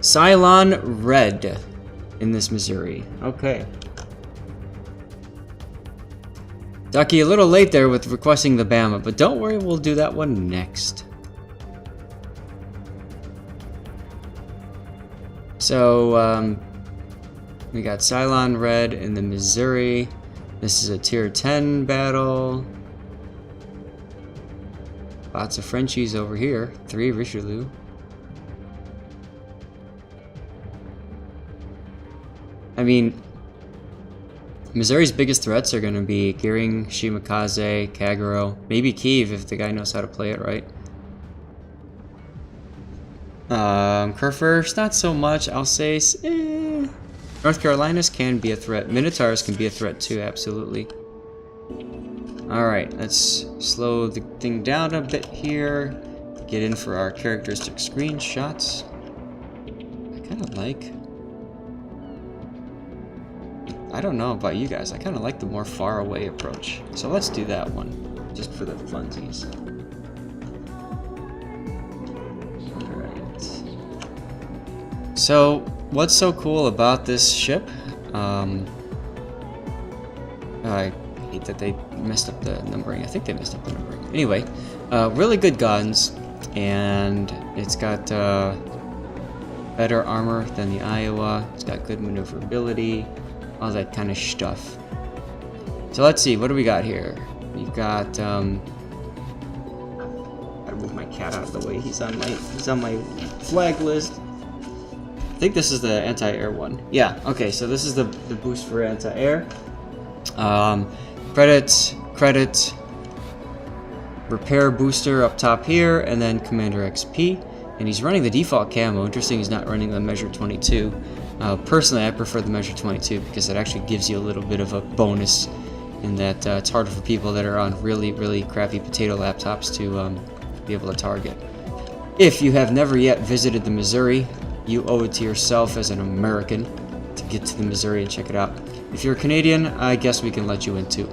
Cylon Red in this Missouri. Okay. Ducky, a little late there with requesting the Bama, but don't worry, we'll do that one next. So, we got Cylon Red in the Missouri. This is a tier 10 battle. Lots of Frenchies over here. 3 Richelieu. I mean, Missouri's biggest threats are going to be Gearing, Shimakaze, Kagero, maybe Kiev if the guy knows how to play it right. Kurfürst, not so much. Alsace, North Carolina's can be a threat. Minotaurs can be a threat too, absolutely. Alright, let's slow the thing down a bit here. Get in for our characteristic screenshots. I kind of like... I don't know about you guys, I kind of like the more far away approach. So let's do that one, just for the funsies. Alright. So, what's so cool about this ship? I hate that they messed up the numbering. I think they messed up the numbering. Anyway, really good guns, and it's got better armor than the Iowa. It's got good maneuverability. All that kind of stuff. So let's see, what do we got here? We've got gotta move my cat out of the way. He's on my flag list. I think this is the anti-air one. Yeah, okay, so this is the boost for anti-air. Credit, repair booster up top here, and then Commander XP. And he's running the default camo. Interesting he's not running the Measure 22. Personally, I prefer the Measure 22 because it actually gives you a little bit of a bonus in that it's harder for people that are on really, really crappy potato laptops to be able to target. If you have never yet visited the Missouri, you owe it to yourself as an American to get to the Missouri and check it out. If you're a Canadian, I guess we can let you in too.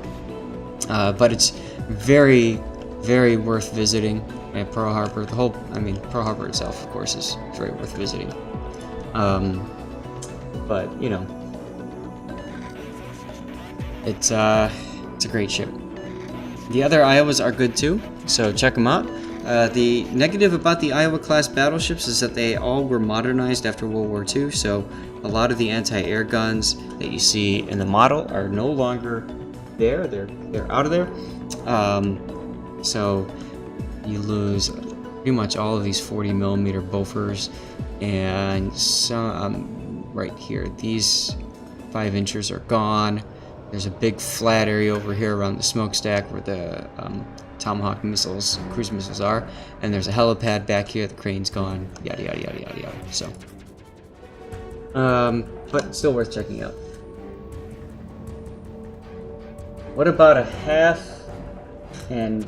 But it's very, very worth visiting. And Pearl Harbor, Pearl Harbor itself, of course, is very worth visiting. But, you know, it's a great ship. The other Iowas are good too, so check them out. The negative about the Iowa-class battleships is that they all were modernized after World War II, so a lot of the anti-air guns that you see in the model are no longer there. They're out of there. So you lose pretty much all of these 40mm Bofors, and some right here, these 5-inchers are gone. There's a big flat area over here around the smokestack where the Tomahawk missiles, cruise missiles are, and there's a helipad back here. The crane's gone. Yada yada yada yada yada. So, but still worth checking out. What about a half and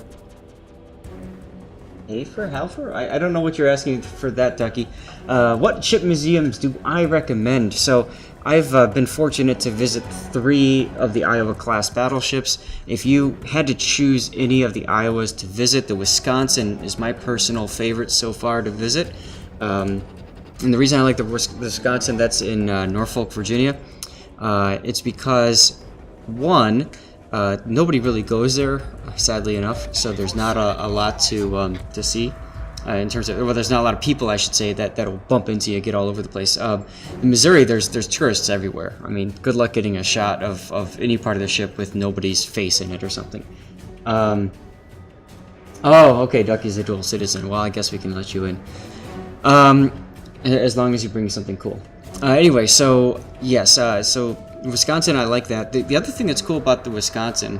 Halfer? I don't know what you're asking for that, Ducky. What ship museums do I recommend? So I've been fortunate to visit 3 of the Iowa-class battleships. If you had to choose any of the Iowas to visit, the Wisconsin is my personal favorite so far to visit. And the reason I like the Wisconsin, that's in Norfolk, Virginia, it's because, one, nobody really goes there, sadly enough, so there's not a lot to see in terms of, well, there's not a lot of people, I should say, that'll bump into you, get all over the place. In Missouri, there's tourists everywhere. I mean, good luck getting a shot of any part of the ship with nobody's face in it or something. Oh, okay, Ducky's a dual citizen. Well, I guess we can let you in. As long as you bring something cool. Anyway, so, yes, so Wisconsin, I like that. The other thing that's cool about the Wisconsin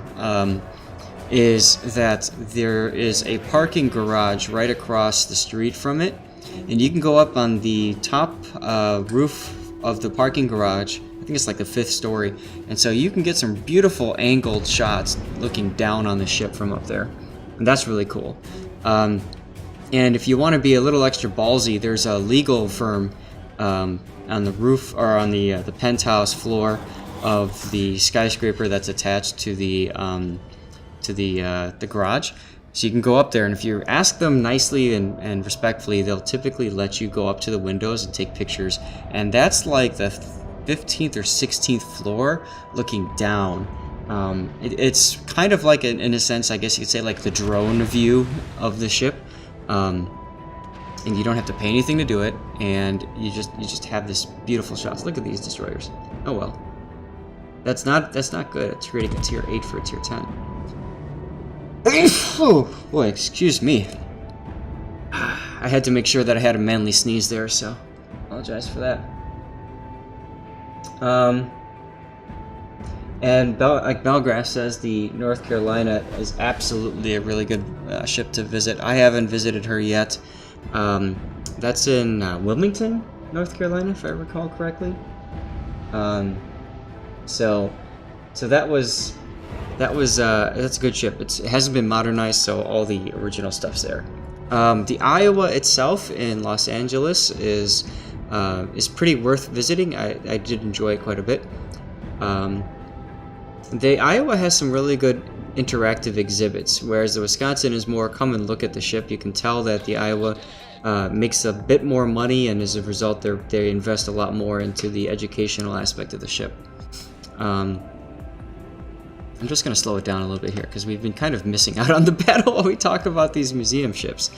is that there is a parking garage right across the street from it, and you can go up on the top roof of the parking garage. I think it's like the 5th story, and so you can get some beautiful angled shots looking down on the ship from up there, and that's really cool. And if you want to be a little extra ballsy, there's a legal firm on the roof, or on the penthouse floor of the skyscraper that's attached to the garage. So you can go up there, and if you ask them nicely and respectfully, they'll typically let you go up to the windows and take pictures. And that's like the 15th or 16th floor looking down. It's kind of like, in a sense, I guess you could say, like the drone view of the ship. And you don't have to pay anything to do it, and you just have this beautiful shots. Look at these destroyers. Oh well. That's not good. It's rating a tier 8 for a tier 10. Oh boy, excuse me. I had to make sure that I had a manly sneeze there, so apologize for that. And like Belgrass says, the North Carolina is absolutely a really good ship to visit. I haven't visited her yet. That's in Wilmington, North Carolina, if I recall correctly. So that's a good ship. It hasn't been modernized, so all the original stuff's there. The Iowa itself in Los Angeles is pretty worth visiting. I did enjoy it quite a bit. The Iowa has some really good interactive exhibits, whereas the Wisconsin is more come and look at the ship. You can tell that the Iowa makes a bit more money, and as a result, they invest a lot more into the educational aspect of the ship. I'm just going to slow it down a little bit here because we've been kind of missing out on the battle while we talk about these museum ships.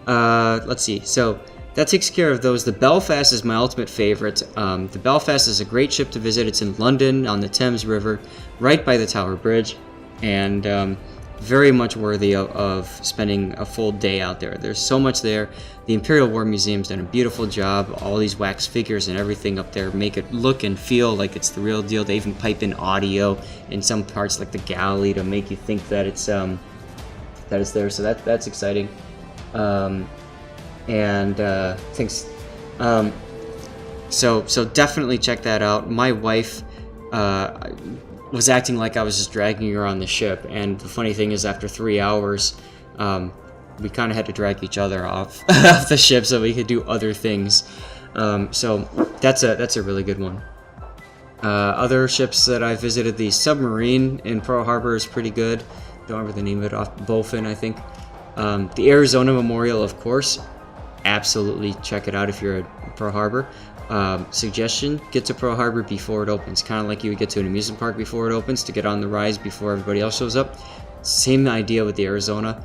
Let's see. So that takes care of those. The Belfast is my ultimate favorite. The Belfast is a great ship to visit. It's in London on the Thames River, right by the Tower Bridge, and very much worthy of spending a full day out there. There's so much there. The Imperial War Museum's done a beautiful job. All these wax figures and everything up there make it look and feel like it's the real deal. They even pipe in audio in some parts, like the galley, to make you think that it's there. So that's exciting. Thanks. So definitely check that out. My wife was acting like I was just dragging her on the ship, and the funny thing is, after 3 hours, we kind of had to drag each other off the ship so we could do other things. So that's a really good one. Other ships that I visited, the submarine in Pearl Harbor is pretty good. Don't remember the name of it off. Bowfin, I think. The Arizona Memorial, of course. Absolutely check it out if you're at Pearl Harbor. Suggestion, get to Pearl Harbor before it opens. Kind of like you would get to an amusement park before it opens to get on the rides before everybody else shows up. Same idea with the Arizona.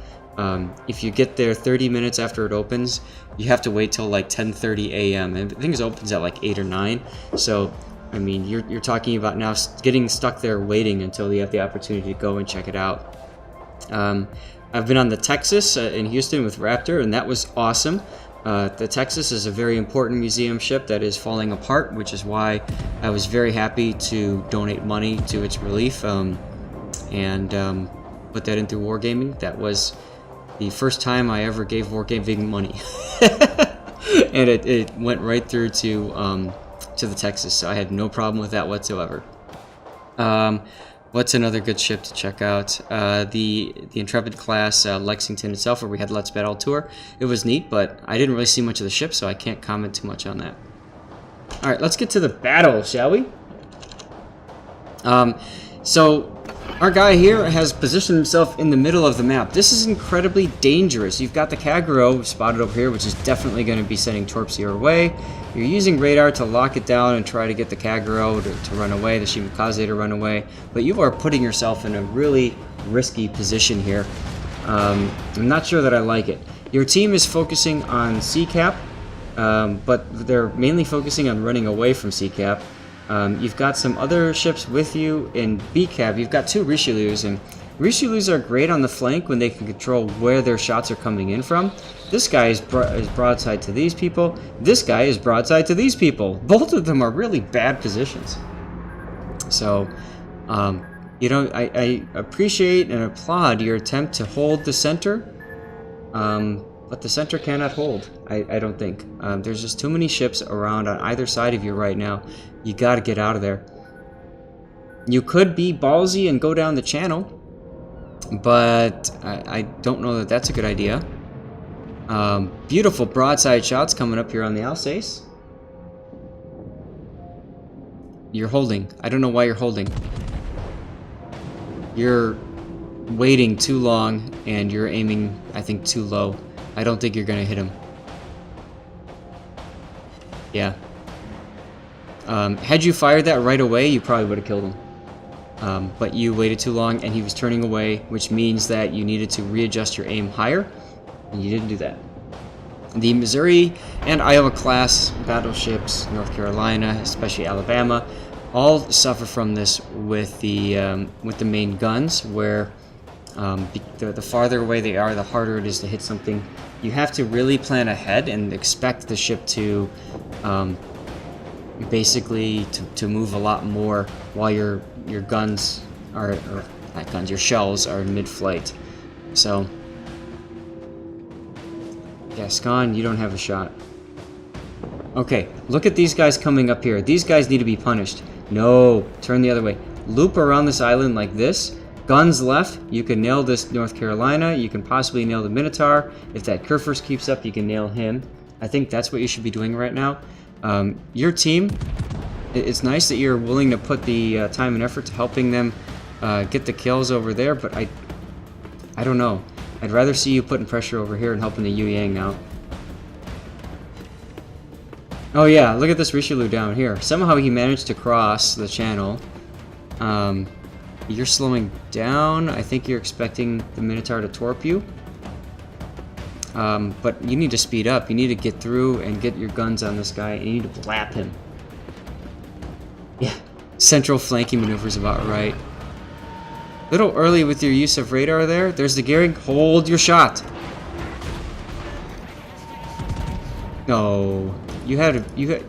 If you get there 30 minutes after it opens, you have to wait till like 10:30 a.m. and I think it opens at like 8 or 9. So, I mean, you're talking about now getting stuck there waiting until you have the opportunity to go and check it out. I've been on the Texas in Houston with Raptor, and that was awesome. The Texas is a very important museum ship that is falling apart, which is why I was very happy to donate money to its relief and put that in through Wargaming. That was the first time I ever gave Wargaming money. And it went right through to the Texas, so I had no problem with that whatsoever. What's another good ship to check out? The Intrepid class Lexington itself, where we had Let's Battle tour. It was neat, but I didn't really see much of the ship, so I can't comment too much on that. All right, let's get to the battle, shall we? So our guy here has positioned himself in the middle of the map. This is incredibly dangerous. You've got the Kagero spotted over here, which is definitely going to be sending torps your way. You're using radar to lock it down and try to get the Kagero to run away, the Shimakaze to run away, but you are putting yourself in a really risky position here. I'm not sure that I like it. Your team is focusing on CCAP, but they're mainly focusing on running away from CCAP. You've got some other ships with you in BCAP. You've got 2 Richelieus, and Richelieus are great on the flank when they can control where their shots are coming in from. This guy is broadside to these people. This guy is broadside to these people. Both of them are really bad positions. So, I appreciate and applaud your attempt to hold the center, but the center cannot hold, I don't think. There's just too many ships around on either side of you right now. You gotta get out of there. You could be ballsy and go down the channel, but I don't know that that's a good idea. Beautiful broadside shots coming up here on the Alsace. You're holding. I don't know why you're holding. You're waiting too long, and you're aiming, I think, too low. I don't think you're gonna hit him. Yeah. Had you fired that right away, you probably would have killed him. But you waited too long, and he was turning away, which means that you needed to readjust your aim higher, and you didn't do that. The Missouri and Iowa class battleships, North Carolina, especially Alabama, all suffer from this with the main guns, where the farther away they are, the harder it is to hit something. You have to really plan ahead and expect the ship to basically to move a lot more while your guns are, or not guns, your shells are in mid-flight. So Gascon, you don't have a shot. Okay, look at these guys coming up here. These guys need to be punished. No, turn the other way. Loop around this island like this. Guns left, you can nail this North Carolina. You can possibly nail the Minotaur. If that Kerfurs keeps up, you can nail him. I think that's what you should be doing right now. Your team, it's nice that you're willing to put the time and effort to helping them get the kills over there, but I don't know. I'd rather see you putting pressure over here and helping the Yu Yang out. Oh yeah, look at this Richelieu down here. Somehow he managed to cross the channel. You're slowing down. I think you're expecting the Minotaur to torp you. But you need to speed up. You need to get through and get your guns on this guy, and you need to blap him. Yeah, central flanking maneuver is about right. Little early with your use of radar there. There's the gearing. Hold your shot. No, you had. Did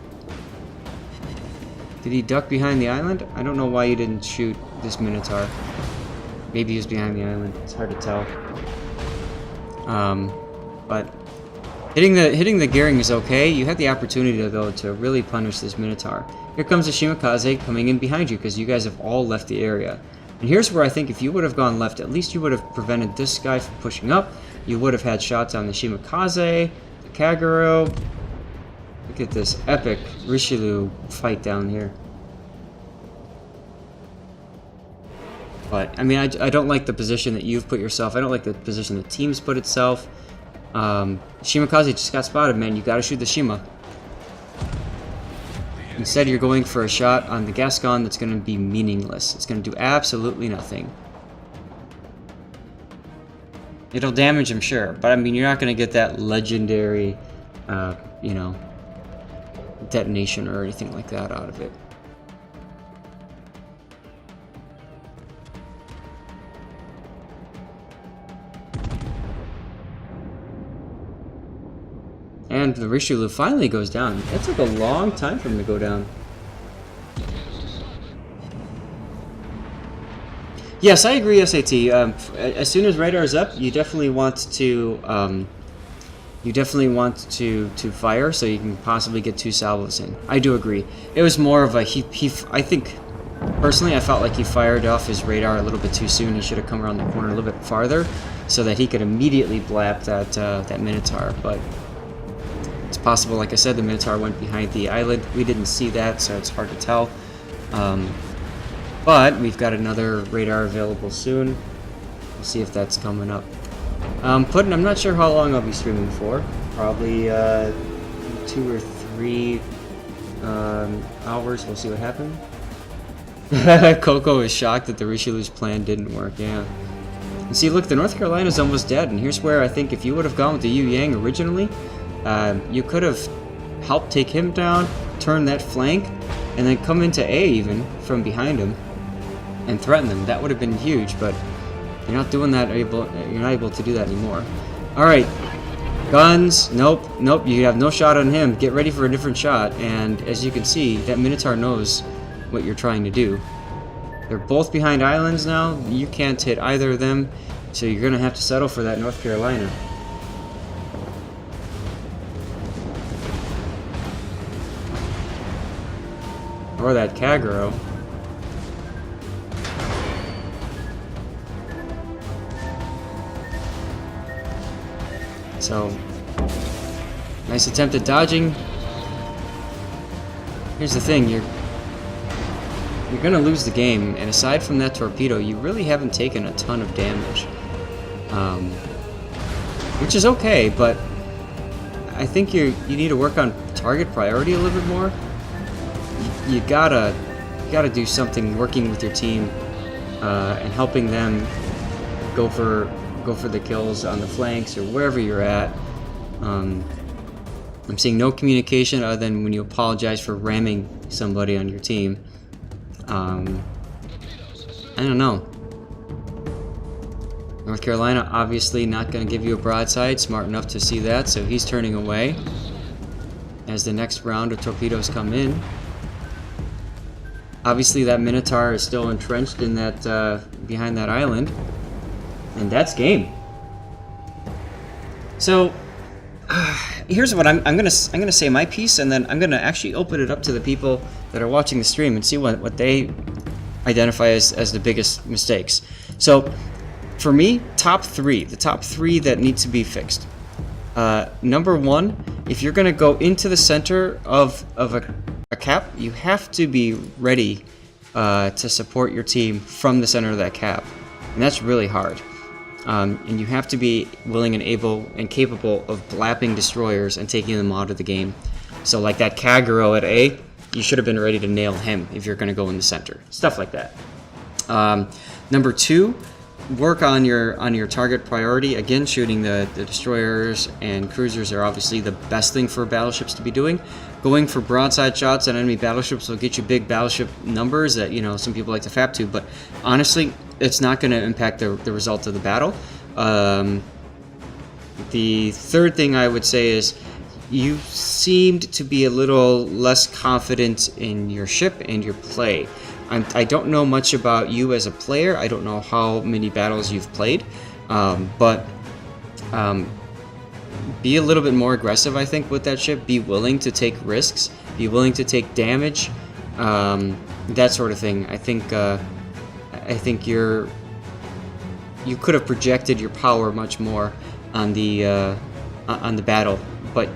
he duck behind the island? I don't know why you didn't shoot this Minotaur. Maybe he was behind the island. It's hard to tell. But hitting the gearing is okay. You had the opportunity though to really punish this Minotaur. Here comes the Shimakaze coming in behind you because you guys have all left the area. And here's where I think if you would have gone left, at least you would have prevented this guy from pushing up. You would have had shots on the Shimakaze, the Kagero. Look at this epic Richelieu fight down here. But, I mean, I don't like the position that you've put yourself. I don't like the position the team's put itself. Shimakaze just got spotted, man. You gotta shoot the Shima. Instead, you're going for a shot on the Gascon that's going to be meaningless. It's going to do absolutely nothing. It'll damage him, sure, but I mean, you're not going to get that legendary, you know, detonation or anything like that out of it. And the Richelieu finally goes down. That took a long time for him to go down. Yes, I agree, SAT. As soon as radar is up, you definitely want to fire so you can possibly get 2 salvos in. I do agree. It was more of a I think personally I felt like he fired off his radar a little bit too soon. He should have come around the corner a little bit farther so that he could immediately blap that Minotaur, but it's possible, like I said, the Minotaur went behind the island. We didn't see that, so it's hard to tell. But we've got another radar available soon. We'll see if that's coming up. I'm not sure how long I'll be streaming for. Probably 2 or 3 hours. We'll see what happens. Coco is shocked that the Richelieu's plan didn't work. Yeah. And see, look, the North Carolina's almost dead. And here's where I think if you would have gone with the Yu Yang originally, you could have helped take him down, turn that flank, and then come into A even from behind him and threaten them. That would have been huge, but you're not doing that. You're not able to do that anymore. All right, guns. Nope. You have no shot on him. Get ready for a different shot. And as you can see, that Minotaur knows what you're trying to do. They're both behind islands now. You can't hit either of them, so you're gonna have to settle for that North Carolina. Or that Kagero. So, nice attempt at dodging. Here's the thing, you're gonna lose the game. And aside from that torpedo, you really haven't taken a ton of damage, which is okay. But I think you need to work on target priority a little bit more. You gotta do something working with your team and helping them go for the kills on the flanks or wherever you're at. I'm seeing no communication other than when you apologize for ramming somebody on your team. I don't know. North Carolina obviously not going to give you a broadside, smart enough to see that, so he's turning away as the next round of torpedoes come in. Obviously that Minotaur is still entrenched in that behind that island, and that's game. So here's what I'm gonna say my piece, and then I'm gonna actually open it up to the people that are watching the stream and see what they identify as the biggest mistakes. So for me, the top three that need to be fixed. Number one, if you're gonna go into the center of a cap, you have to be ready to support your team from the center of that cap, and that's really hard. And you have to be willing and able and capable of blapping destroyers and taking them out of the game. So like that Kagero at A, you should have been ready to nail him if you're going to go in the center. Stuff like that. Number two, work on your target priority. Again, shooting the destroyers and cruisers are obviously the best thing for battleships to be doing. Going for broadside shots on enemy battleships will get you big battleship numbers that, you know, some people like to fap to, but honestly, it's not going to impact the result of the battle. The third thing I would say is you seemed to be a little less confident in your ship and your play. I don't know much about you as a player. I don't know how many battles you've played, but be a little bit more aggressive, I think, with that ship. Be willing to take risks. Be willing to take damage. That sort of thing. I think you could have projected your power much more on the battle, but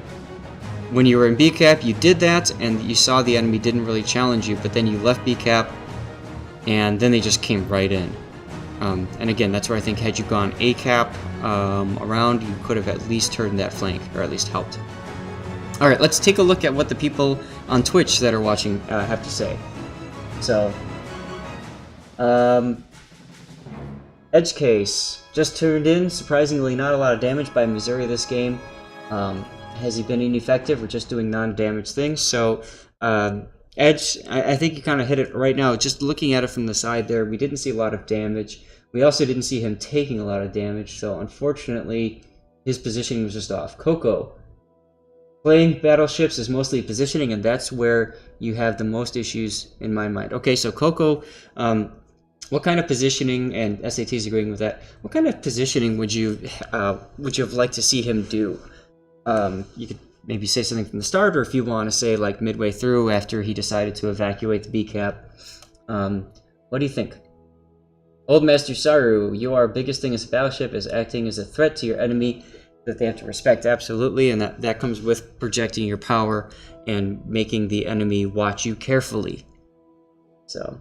when you were in BCAP, you did that, and you saw the enemy didn't really challenge you. But then you left BCAP, and then they just came right in. And again, that's where I think had you gone ACAP around, you could have at least turned that flank, or at least helped. All right, let's take a look at what the people on Twitch that are watching have to say. So, Edge Case just tuned in. Surprisingly, not a lot of damage by Missouri this game. Has he been ineffective or just doing non-damage things? So, Edge, I think you kind of hit it right now. Just looking at it from the side there, we didn't see a lot of damage. We also didn't see him taking a lot of damage, so unfortunately, his positioning was just off. Coco, playing battleships is mostly positioning, and that's where you have the most issues in my mind. Okay, so Coco, what kind of positioning, and SAT's agreeing with that, what kind of positioning would you have liked to see him do? You could maybe say something from the start, or if you want to say like midway through after he decided to evacuate the BCAP. What do you think? Old Master Saru, your biggest thing as a battleship is acting as a threat to your enemy that they have to respect. Absolutely, and that comes with projecting your power and making the enemy watch you carefully. So,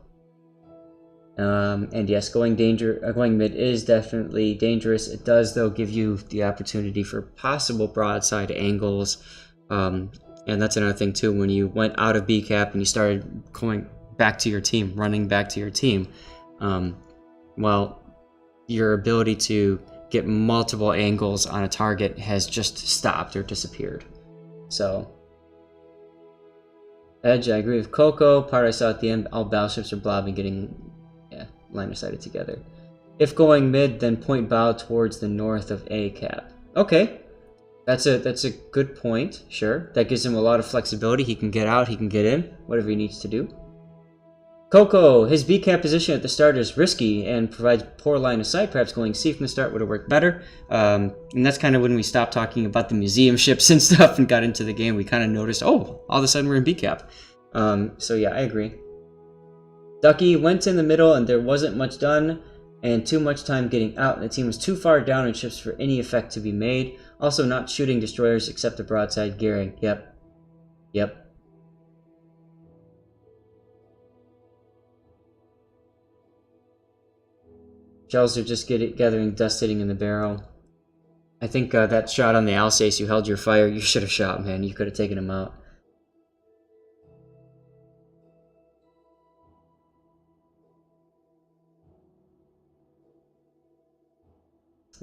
and yes, going mid is definitely dangerous. It does, though, give you the opportunity for possible broadside angles. And that's another thing, too. When you went out of BCAP and you started going back to your team, running back to your team, well, your ability to get multiple angles on a target has just stopped or disappeared. So, Edge, I agree with Coco. Part I saw at the end, all battleships are blobbing, getting line of sighted together. If going mid, then point bow towards the north of A cap. Okay, that's a good point. Sure, that gives him a lot of flexibility. He can get out, he can get in, whatever he needs to do. Coco, his B cap position at the start is risky and provides poor line of sight. Perhaps going C from the start would have worked better. And that's kind of when we stopped talking about the museum ships and stuff and got into the game. We kind of noticed, oh, all of a sudden we're in B cap. So yeah, I agree. Ducky went in the middle and there wasn't much done and too much time getting out, and the team was too far down in ships for any effect to be made. Also not shooting destroyers except the broadside gearing. Yep. Shells are just gathering dust sitting in the barrel. I think that shot on the Alsace, you held your fire. You should have shot, man. You could have taken him out.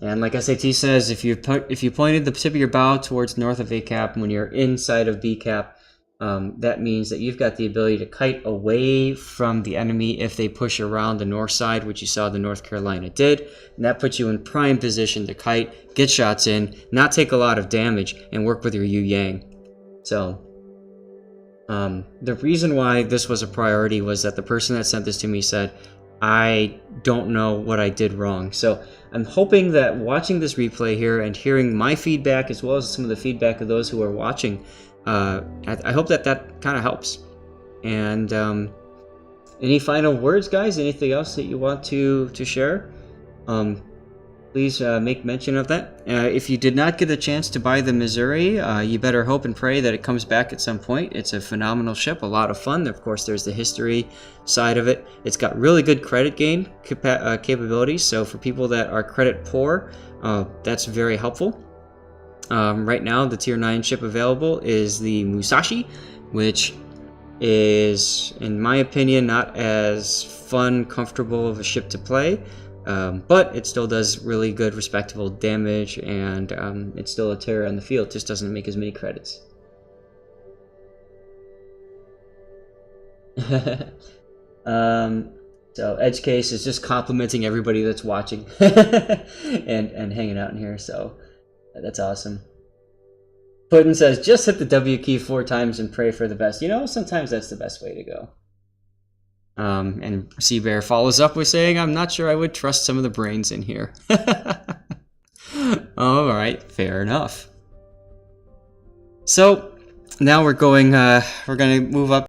And like SAT says, if you pointed the tip of your bow towards north of A cap when you're inside of B cap, that means that you've got the ability to kite away from the enemy if they push around the north side, which you saw the North Carolina did. And that puts you in prime position to kite, get shots in, not take a lot of damage, and work with your Yu Yang. So the reason why this was a priority was that the person that sent this to me said, I don't know what I did wrong. So I'm hoping that watching this replay here and hearing my feedback as well as some of the feedback of those who are watching, I hope that kind of helps. And any final words, guys? Anything else that you want to share? Please make mention of that. If you did not get a chance to buy the Missouri, you better hope and pray that it comes back at some point. It's a phenomenal ship, a lot of fun. Of course, there's the history side of it. It's got really good credit gain capabilities, so for people that are credit poor, that's very helpful. Right now, the Tier 9 ship available is the Musashi, which is, in my opinion, not as fun, comfortable of a ship to play. But it still does really good, respectable damage, and it's still a terror on the field. Just doesn't make as many credits. So Edge Case is just complimenting everybody that's watching and hanging out in here. So that's awesome. Putin says, just hit the W key 4 times and pray for the best. You know, sometimes that's the best way to go. And Seabear follows up with saying, I'm not sure I would trust some of the brains in here. All right, fair enough. So now we're going to move up